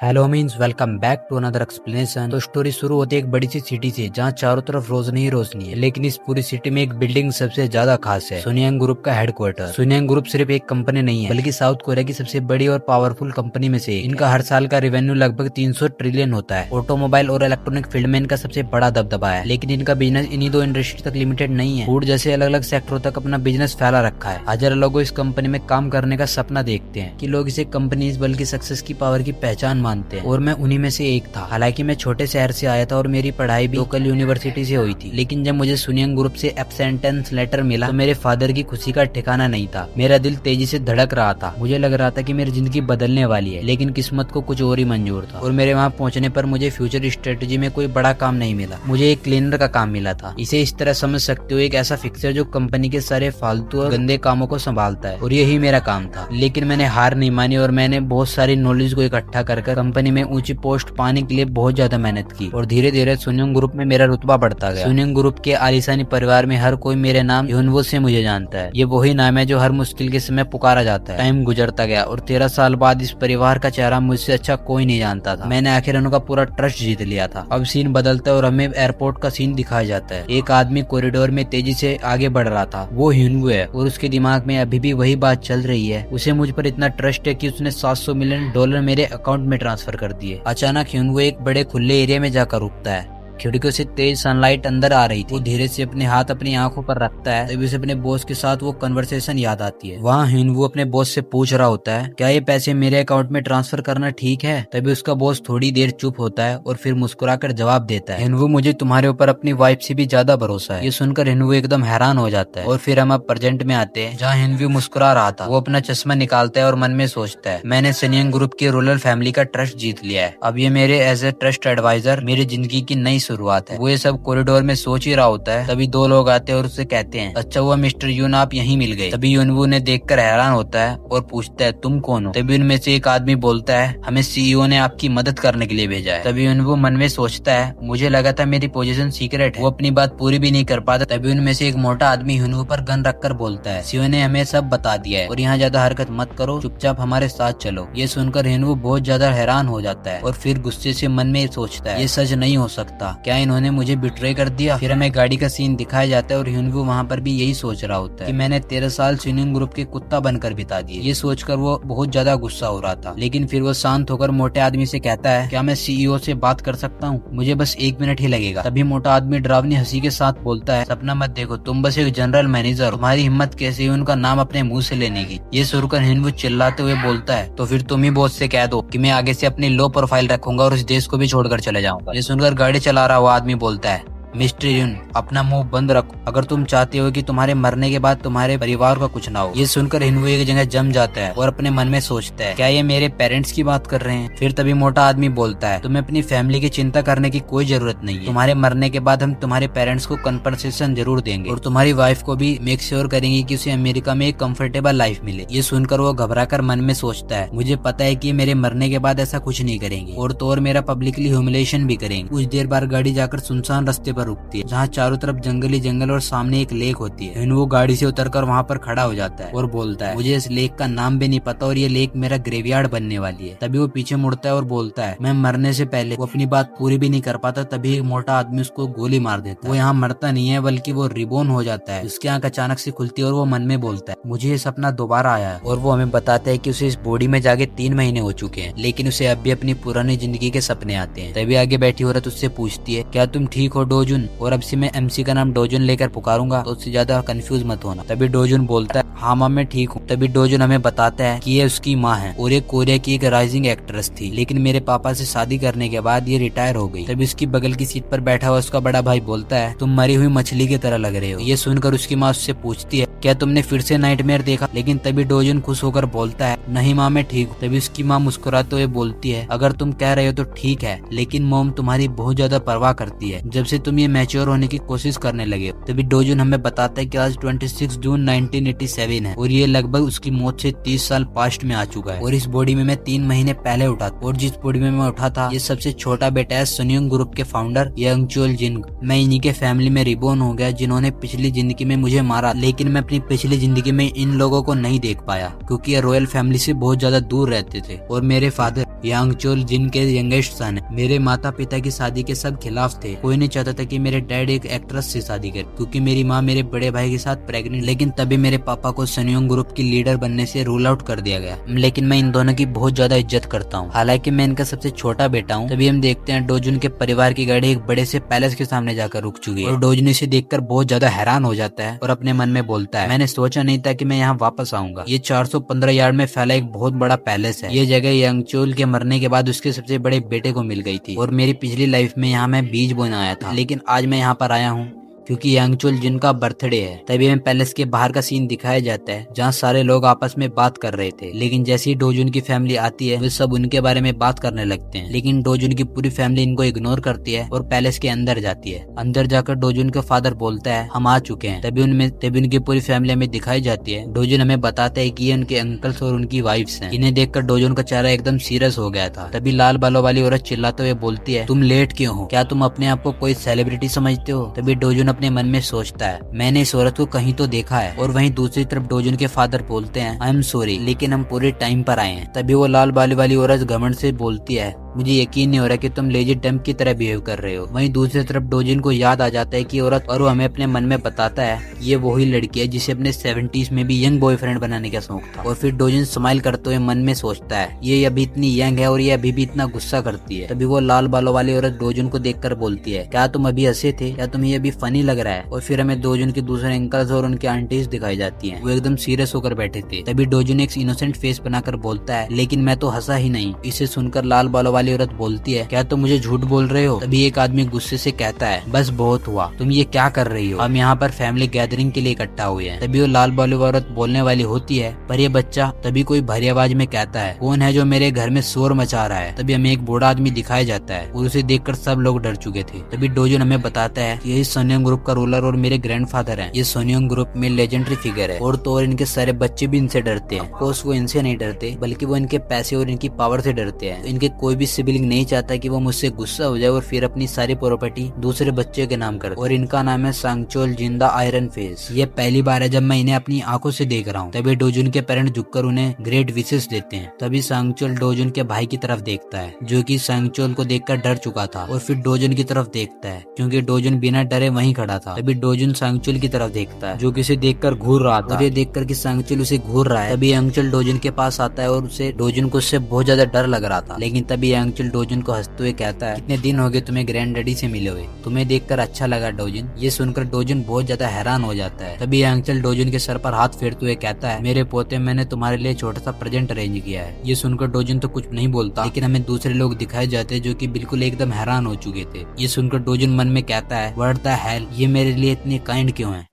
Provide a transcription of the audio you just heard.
Hello means welcome back to another explanation. तो story शुरू होती है एक बड़ी सी सिटी से जहाँ चारों तरफ रोशनी ही रोशनी है, लेकिन इस पूरी सिटी में एक बिल्डिंग सबसे ज्यादा खास है, सुनियांग ग्रुप का हेडक्वार्टर। सुनियांग ग्रुप सिर्फ एक कंपनी नहीं है, बल्कि साउथ कोरिया की सबसे बड़ी और पावरफुल कंपनी में से एक। इनका हर साल का रेवेन्यू लगभग 300 ट्रिलियन होता है। ऑटोमोबाइल और इलेक्ट्रॉनिक फील्ड में इनका सबसे बड़ा दबदबा है, लेकिन इनका बिजनेस इन्हीं दो इंडस्ट्री तक लिमिटेड नहीं है। फूड जैसे अलग अलग सेक्टरों तक अपना बिजनेस फैला रखा है। हजारों लोग इस कंपनी में काम करने का सपना देखते हैं कि लोग इसे कंपनी बल्कि सक्सेस की पावर की पहचान मानते हैं, और मैं उन्हीं में से एक था। हालांकि मैं छोटे शहर से आया था और मेरी पढ़ाई भी लोकल यूनिवर्सिटी से हुई थी, लेकिन जब मुझे सुनियांग ग्रुप से एक्सेप्टेंस लेटर मिला तो मेरे फादर की खुशी का ठिकाना नहीं था। मेरा दिल तेजी से धड़क रहा था। मुझे लग रहा था कि मेरी जिंदगी बदलने वाली है, लेकिन किस्मत को कुछ और ही मंजूर था। और मेरे वहाँ पहुँचने पर मुझे फ्यूचर स्ट्रेटेजी में कोई बड़ा काम नहीं मिला, मुझे एक क्लीनर का काम मिला था। इसे इस तरह समझ सकते हो, एक ऐसा फिक्सर जो कंपनी के सारे फालतू और गंदे कामों को संभालता है, और यही मेरा काम था। लेकिन मैंने हार नहीं मानी और मैंने बहुत सारी नॉलेज को इकट्ठा कर कंपनी में ऊंची पोस्ट पाने के लिए बहुत ज्यादा मेहनत की, और धीरे धीरे सुनियांग ग्रुप में मेरा रुतबा बढ़ता गया। सुनियांग ग्रुप के आलिशानी परिवार में हर कोई मेरे नाम ह्यूनवो से मुझे जानता है। ये वही नाम है जो हर मुश्किल के समय पुकारा जाता है। टाइम गुजरता गया और 13 साल बाद इस परिवार का चेहरा मुझसे अच्छा कोई नहीं जानता था। मैंने आखिर उनका पूरा ट्रस्ट जीत लिया था। अब सीन बदलता है और हमें एयरपोर्ट का सीन दिखाया जाता है। एक आदमी कॉरिडोर में तेजी से आगे बढ़ रहा था। वो ह्यूनवो है और उसके दिमाग में अभी भी वही बात चल रही है। उसे मुझ पर इतना ट्रस्ट है कि उसने $700 मिलियन मेरे अकाउंट में ट्रांसफर कर दिए। अचानक ह्यूनवो एक बड़े खुले एरिया में जाकर रुकता है। खिड़कियों से तेज सनलाइट अंदर आ रही थी। वो धीरे से अपने हाथ अपनी आंखों पर रखता है, तभी उसे अपने बॉस के साथ वो कन्वर्सेशन याद आती है। वहाँ ह्यूनवो अपने बॉस से पूछ रहा होता है, क्या ये पैसे मेरे अकाउंट में ट्रांसफर करना ठीक है? तभी उसका बॉस थोड़ी देर चुप होता है और फिर मुस्कुराकर जवाब देता है, ह्यूनवो मुझे तुम्हारे ऊपर अपनी वाइफ से भी ज्यादा भरोसा है। ये सुनकर ह्यूनवो एकदम हैरान हो जाता है। और फिर हम अब प्रेजेंट में आते हैं, जहाँ ह्यूनवो मुस्कुरा रहा था। वो अपना चश्मा निकालता है और मन में सोचता है, मैंने सुनियांग ग्रुप की रूरल फैमिली का ट्रस्ट जीत लिया है। अब ये मेरे एज ए ट्रस्ट एडवाइजर मेरी जिंदगी की नई शुरुआत है। वो ये सब कॉरिडोर में सोच ही रहा होता है, तभी दो लोग आते हैं और उससे कहते हैं, अच्छा हुआ मिस्टर यून आप यहीं मिल गए। तभी ह्यूनवो ने देखकर हैरान होता है और पूछता है, तुम कौन हो? तभी उनमें से एक आदमी बोलता है, हमें सीईओ ने आपकी मदद करने के लिए भेजा है। तभी ह्यूनवो मन में सोचता है, मुझे लगा था मेरी पोजीशन सीक्रेट है। वो अपनी बात पूरी भी नहीं कर पाता। तभी उनमें से एक मोटा आदमी ह्यूनवो पर गन रखकर बोलता है, सीईओ ने हमें सब बता दिया है और यहाँ ज्यादा हरकत मत करो, चुपचाप हमारे साथ चलो। ये सुनकर ह्यूनवो बहुत ज्यादा हैरान हो जाता है और फिर गुस्से से मन में सोचता है, ये सच नहीं हो सकता, क्या इन्होंने मुझे बिट्रे कर दिया? फिर हमें गाड़ी का सीन दिखाया जाता है और ह्यूनवो वहाँ पर भी यही सोच रहा होता है कि मैंने 13 साल सुनियांग ग्रुप के कुत्ता बनकर बिता दिए। ये सोचकर वो बहुत ज्यादा गुस्सा हो रहा था, लेकिन फिर वो शांत होकर मोटे आदमी से कहता है, क्या मैं सीईओ से बात कर सकता हूँ? मुझे बस 1 मिनट ही लगेगा। तभी मोटा आदमी डरावनी हंसी के साथ बोलता है, सपना मत देखो, तुम बस एक जनरल मैनेजर, तुम्हारी हिम्मत कैसे हुई उनका नाम अपने मुंह से लेने की? ये सुनकर ह्यूनवो चिल्लाते हुए बोलता है, तो फिर तुम ही बॉस से कह दो कि मैं आगे से अपनी लो प्रोफाइल रखूंगा और इस देश को भी छोड़कर चले जाऊंगा। ये सुनकर गाड़ी चला रहा हुआ आदमी बोलता है, मिस्टर यून अपना मुंह बंद रखो, अगर तुम चाहते हो कि तुम्हारे मरने के बाद तुम्हारे परिवार का कुछ ना हो। ये सुनकर ह्यूनवो एक जगह जम जाता है और अपने मन में सोचता है, क्या ये मेरे पेरेंट्स की बात कर रहे हैं? फिर तभी मोटा आदमी बोलता है, तुम्हें अपनी फैमिली की चिंता करने की कोई जरूरत नहीं है। तुम्हारे मरने के बाद हम तुम्हारे पेरेंट्स को कंपनसेशन जरूर देंगे और तुम्हारी वाइफ को भी मेक श्योर करेंगे कि उसे अमेरिका में एक कंफर्टेबल लाइफ मिले। ये सुनकर वो घबराकर मन में सोचता है, मुझे पता है कि मेरे मरने के बाद ऐसा कुछ नहीं करेंगे और तो और मेरा पब्लिकली ह्यूमिलेशन भी करेंगे। कुछ देर बाद गाड़ी जाकर सुनसान रास्ते पर रुकती है, जहाँ चारों तरफ जंगली जंगल और सामने एक लेक होती है। ह्यूनवो गाड़ी से उतरकर वहाँ पर खड़ा हो जाता है और बोलता है, मुझे इस लेक का नाम भी नहीं पता और ये लेक मेरा ग्रेवयार्ड बनने वाली है। तभी वो पीछे मुड़ता है और बोलता है, मैं मरने से पहले। वो अपनी बात पूरी भी नहीं कर पाता, तभी एक मोटा आदमी उसको गोली मार देता है। वो यहाँ मरता नहीं है बल्कि वो रिबोन हो जाता है। उसकी आंख अचानक से खुलती है और वो मन में बोलता है, मुझे ये सपना दोबारा आया है। और वो हमें बताता है कि उसे इस बॉडी में जाके 3 महीने हो चुके हैं, लेकिन उसे अब भी अपनी पुरानी जिंदगी के सपने आते हैं। तभी आगे बैठी औरत उससे पूछती है, क्या तुम ठीक हो डोजुन? और अब से मैं MC का नाम डोजुन लेकर पुकारूंगा, तो उससे ज्यादा कंफ्यूज मत होना। तभी डोजुन बोलता है, हाँ माँ मैं ठीक हूँ। तभी डोजुन हमें बताता है कि ये उसकी माँ है और ये कोरिया की एक राइजिंग एक्ट्रेस थी, लेकिन मेरे पापा से शादी करने के बाद ये रिटायर हो गई। तभी उसकी बगल की सीट पर बैठा हुआ उसका बड़ा भाई बोलता है, तुम मरी हुई मछली की तरह लग रहे हो। ये सुनकर उसकी माँ उससे पूछती है, क्या तुमने फिर से नाइटमेयर देखा? लेकिन तभी डोजुन खुश होकर बोलता है, नहीं माँ मैं ठीक हूँ। तभी उसकी माँ मुस्कुराते हुए बोलती है, अगर तुम कह रहे हो तो ठीक है, लेकिन मॉम तुम्हारी बहुत ज्यादा परवाह करती है जब से तुम ये मैच्योर होने की कोशिश करने लगे। तभी डोजुन हमें बताता है कि आज 26 जून 1987 है और ये लगभग उसकी मौत से 30 साल पास्ट में आ चुका है। और इस बॉडी में मैं 3 महीने पहले उठा था और जिस बॉडी में मैं उठा था ये सबसे छोटा बेटा है सुनियांग ग्रुप के फाउंडर यंगचोल जिंग। मैं इन्हीं के फैमिली में रिबोर्न हो गया जिन्होंने पिछली जिंदगी में मुझे मारा, लेकिन मैं अपनी पिछली जिंदगी में इन लोगों को नहीं देख पाया क्योंकि ये रॉयल फैमिली से बहुत ज्यादा दूर रहते थे। और मेरे फादर यांगचोल जिनके यंगेस्ट सन है, मेरे माता पिता की शादी के सब खिलाफ थे। कोई नहीं चाहता था कि मेरे डैड एक एक्ट्रेस से शादी करे क्योंकि मेरी माँ मेरे बड़े भाई के साथ प्रेग्नेंट। लेकिन तभी मेरे पापा को सनयोंग ग्रुप की लीडर बनने से रूल आउट कर दिया गया। लेकिन मैं इन दोनों की बहुत ज्यादा इज्जत करता हूँ। हालांकि मैं इनका सबसे छोटा बेटा हूँ। तभी हम देखते हैं डोजुन के परिवार की गाड़ी एक बड़े से पैलेस के सामने जाकर रुक चुकी है और डोजुन इसे देखकर बहुत ज्यादा हैरान हो जाता है और अपने मन में बोलता है, मैंने सोचा नहीं था कि मैं यहाँ वापस आऊंगा। ये 415 यार्ड में फैला एक बहुत बड़ा पैलेस है। ये जगह यांगचोल के मरने के बाद उसके सबसे बड़े बेटे को मिल गई थी और मेरी पिछली लाइफ में यहाँ मैं बीज बोने आया था। लेकिन आज मैं यहाँ पर आया हूँ क्योंकि यांगचोल जिनका बर्थडे है। तभी हमें पैलेस के बाहर का सीन दिखाया जाता है जहाँ सारे लोग आपस में बात कर रहे थे। लेकिन जैसे ही डोजुन की फैमिली आती है वे सब उनके बारे में बात करने लगते हैं। लेकिन डोजुन की पूरी फैमिली इनको इग्नोर करती है और पैलेस के अंदर जाती है। अंदर जाकर डोजुन का फादर बोलता है, हम आ चुके हैं। तभी उनकी पूरी फैमिली हमें दिखाई जाती है। डोजुन हमें बताता है कि ये उनके अंकल्स और उनकी वाइफ्स हैं। इन्हें देखकर डोजुन का चेहरा एकदम सीरियस हो गया था। तभी लाल बालों वाली औरत चिल्लाते हुए बोलती है, तुम लेट क्यों हो? क्या तुम अपने आप को कोई सेलिब्रिटी समझते हो? तभी डोजुन अपने मन में सोचता है, मैंने इस औरत को कहीं तो देखा है। और वहीं दूसरी तरफ डोजुन के फादर बोलते हैं, आई एम सॉरी लेकिन हम पूरे टाइम पर आए हैं। तभी वो लाल बाली वाली औरत घमंड से बोलती है, मुझे यकीन नहीं हो रहा कि तुम लेजी डंप की तरह बिहेव कर रहे हो। वहीं दूसरी तरफ डोजिन को याद आ जाता है कि औरत, और वो हमें अपने मन में बताता है ये वही लड़की है जिसे अपने 70s में भी यंग बॉयफ्रेंड बनाने का शौक था। और फिर डोजिन स्माइल करते हुए मन में सोचता है ये अभी इतनी यंग है और ये अभी भी इतना गुस्सा करती है। तभी वो लाल बालों वाली औरत डोजिन को देखकर बोलती है, क्या तुम अभी हंसे थे? क्या तुम्हें अभी फनी लग रहा है? और फिर हमें डोजिन के दूसरे अंकल्स और उनके आंटीज दिखाई जाती है। वो एकदम सीरियस होकर बैठे थे। तभी डोजिन एक इनोसेंट फेस बनाकर बोलता है, लेकिन मैं तो हंसा ही नहीं। इसे सुनकर लाल बालों वाली औरत बोलती है, क्या तुम मुझे झूठ बोल रहे हो? तभी एक आदमी गुस्से से कहता है, बस बहुत हुआ, तुम ये क्या कर रही हो? हम यहाँ पर फैमिली गैदरिंग के लिए इकट्ठा हुए हैं। तभी वो लाल बालों वाली औरत बोलने वाली होती है, पर ये बच्चा। तभी कोई भारी आवाज में कहता है, कौन है जो मेरे घर में शोर मचा रहा है? तभी हमें एक बूढ़ा आदमी दिखाया जाता है और उसे देखकर सब लोग डर चुके थे। तभी डोजुन हमें बताता है यही सोनियंग ग्रुप का रूलर और मेरे ग्रैंडफादर हैं। ये सोनियंग ग्रुप में लेजेंडरी फिगर है और तो और इनके सारे बच्चे भी इनसे डरते हैं। कोर्स वो इनसे नहीं डरते बल्कि वो इनके पैसे और इनकी पावर से डरते हैं। इनके कोई भी सिबलिंग नहीं चाहता कि वो मुझसे गुस्सा हो जाए और फिर अपनी सारी प्रॉपर्टी दूसरे बच्चे के नाम कर। और इनका नाम है सांगचोल जिंदा आयरन फेस। ये पहली बार है जब मैं इन्हें अपनी आंखों से देख रहा हूँ। तभी डोजुन के पेरेंट झुककर उन्हें ग्रेट विशेस देते हैं। तभी सांगचोल डोजुन के भाई की तरफ देखता है जो कि सांगचोल को देखकर डर चुका था और फिर डोजुन की तरफ देखता है क्योंकि डोजुन बिना डरे वहीं खड़ा था। तभी डोजुन सांगचोल की तरफ देखता है जो किसे देखकर घूर रहा था। और ये देखकर कि सांगचोल उसे घूर रहा है, तभी यांगचोल डोजुन के पास आता है और उसे डोजुन को उससे बहुत ज्यादा डर लग रहा था। लेकिन तभी यांगचोल डोजुन को हंसते हुए कहता है, कितने दिन हो गए तुम्हें ग्रैंड डैडी से मिले हुए, तुम्हें देखकर अच्छा लगा डोजुन। ये सुनकर डोजुन बहुत ज्यादा हैरान हो जाता है। तभी यांगचोल डोजुन के सर पर हाथ फेरते हुए कहता है, मेरे पोते, मैंने तुम्हारे लिए छोटा सा प्रेजेंट अरेंज किया है। ये सुनकर डोजुन तो कुछ नहीं बोलता, लेकिन हमें दूसरे लोग दिखाए जाते हैं जो कि बिल्कुल एकदम हैरान हो चुके थे। ये सुनकर डोजुन मन में कहता है, व्हाट द हेल, ये मेरे लिए इतनी काइंड क्यों है?